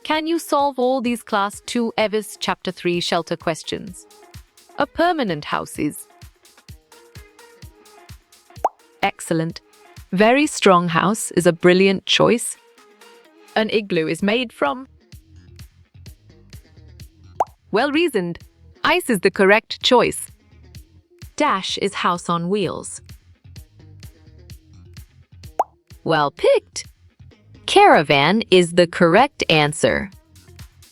Can you solve all these Class 2 EVIS Chapter 3 shelter questions? A permanent house is. Excellent. Very strong house is a brilliant choice. An igloo is made from. Well reasoned. Ice is the correct choice. Dash is house on wheels. Well picked. Caravan is the correct answer.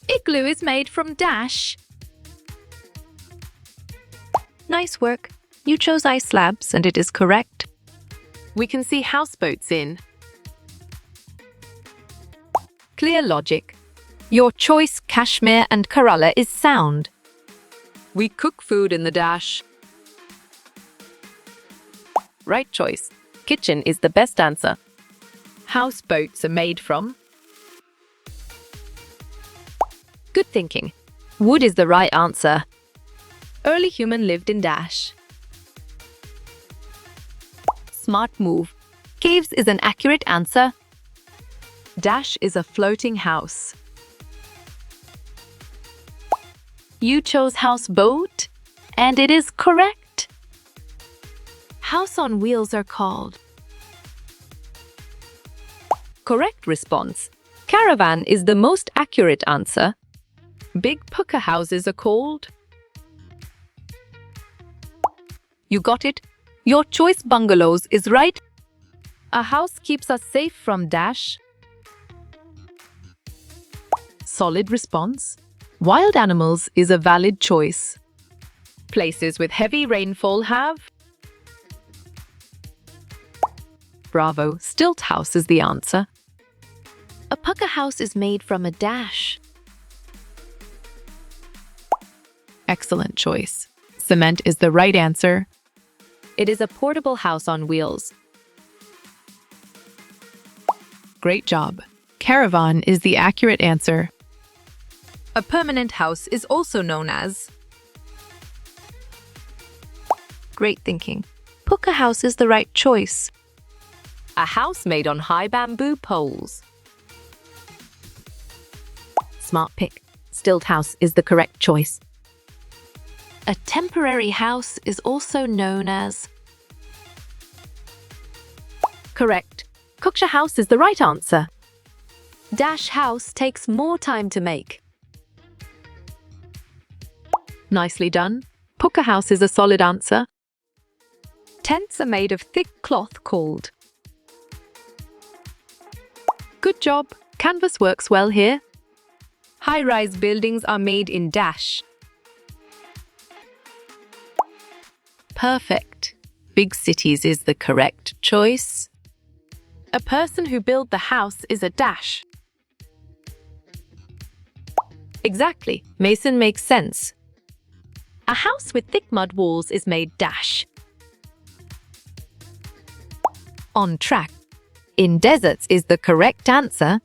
Igloo is made from dash. Nice work. You chose ice slabs and it is correct. We can see houseboats in. Clear logic. Your choice, Kashmir and Kerala, is sound. We cook food in the dash. Right choice. Kitchen is the best answer. Houseboats are made from. Good thinking. Wood is the right answer. Early human lived in dash. Smart move. Caves is an accurate answer. Dash is a floating house. You chose houseboat, and it is correct. House on wheels are called. Correct response. Caravan is the most accurate answer. Big pucca houses are called. You got it. Your choice bungalows is right. A house keeps us safe from dash. Solid response. Wild animals is a valid choice. Places with heavy rainfall have. Bravo. Stilt house is the answer. A pucca house is made from a dash. Excellent choice. Cement is the right answer. It is a portable house on wheels. Great job. Caravan is the accurate answer. A permanent house is also known as. Great thinking. Pucca house is the right choice. A house made on high bamboo poles. Smart pick. Stilt house is the correct choice. A temporary house is also known as. Correct. Kuksha house is the right answer. Dash house takes more time to make. Nicely done. Pucca house is a solid answer. Tents are made of thick cloth called. Good job. Canvas works well here. High-rise buildings are made in dash. Perfect. Big cities is the correct choice. A person who built the house is a dash. Exactly. Mason makes sense. A house with thick mud walls is made dash. On track. In deserts is the correct answer.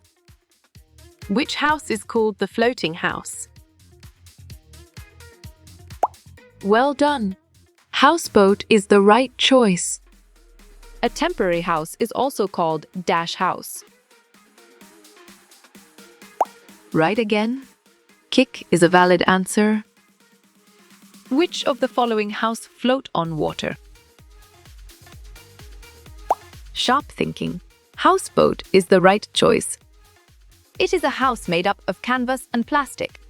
Which house is called the floating house? Well done. Houseboat is the right choice. A temporary house is also called dash house. Right again. Kick is a valid answer. Which of the following house float on water? Sharp thinking. Houseboat is the right choice. It is a house made up of canvas and plastic.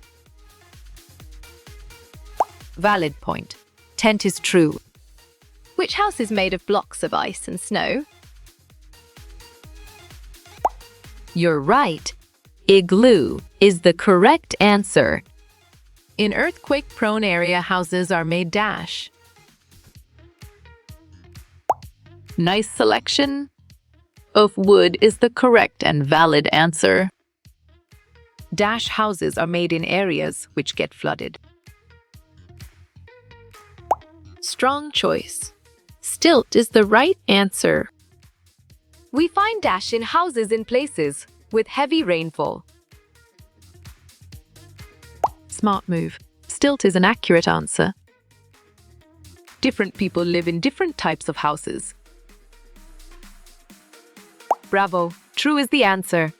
Valid point. Tent is true. Which house is made of blocks of ice and snow? You're right. Igloo is the correct answer. In earthquake-prone area, houses are made dash. Nice selection. Of wood is the correct and valid answer. Dash houses are made in areas which get flooded. Strong choice. Stilt is the right answer. We find dash in houses in places with heavy rainfall. Smart move. Stilt is an accurate answer. Different people live in different types of houses. Bravo. True is the answer.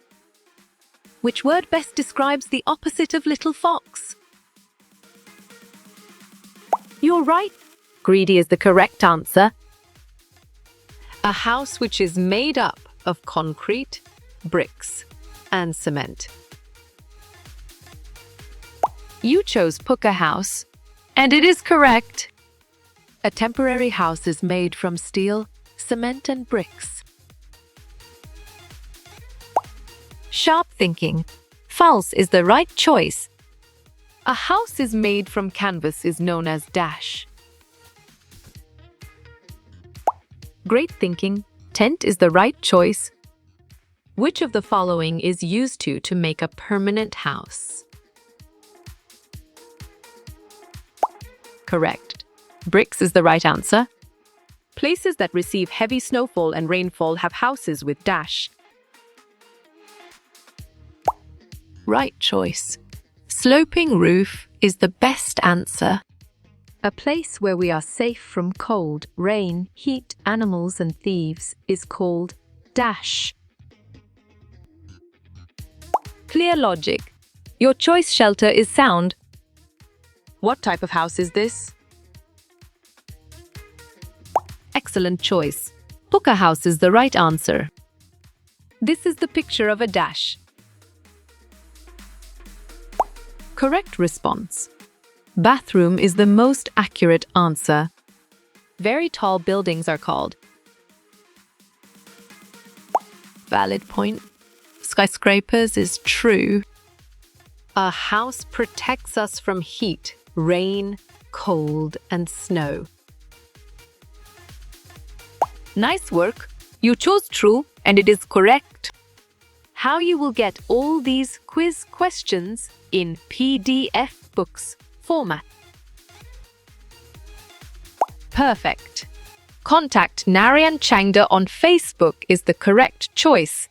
Which word best describes the opposite of little fox? You're right. Greedy is the correct answer. A house which is made up of concrete, bricks, and cement. You chose Puka House, and it is correct. A temporary house is made from steel, cement, and bricks. Sharp thinking. False is the right choice. A house is made from canvas is known as dash. Great thinking. Tent is the right choice. Which of the following is used to make a permanent house? Correct. Bricks is the right answer. Places that receive heavy snowfall and rainfall have houses with dash. Right choice. Sloping roof is the best answer. A place where we are safe from cold, rain, heat, animals, and thieves is called dash. Clear logic. Your choice shelter is sound. What type of house is this? Excellent choice. Puka House is the right answer. This is the picture of a dash. Correct response. Bathroom is the most accurate answer. Very tall buildings are called. Valid point. Skyscrapers is true. A house protects us from heat, rain, cold, and snow. Nice work. You chose true, and it is correct. How you will get all these quiz questions in PDF books format. Perfect. Contact Narayan Changda on Facebook is the correct choice.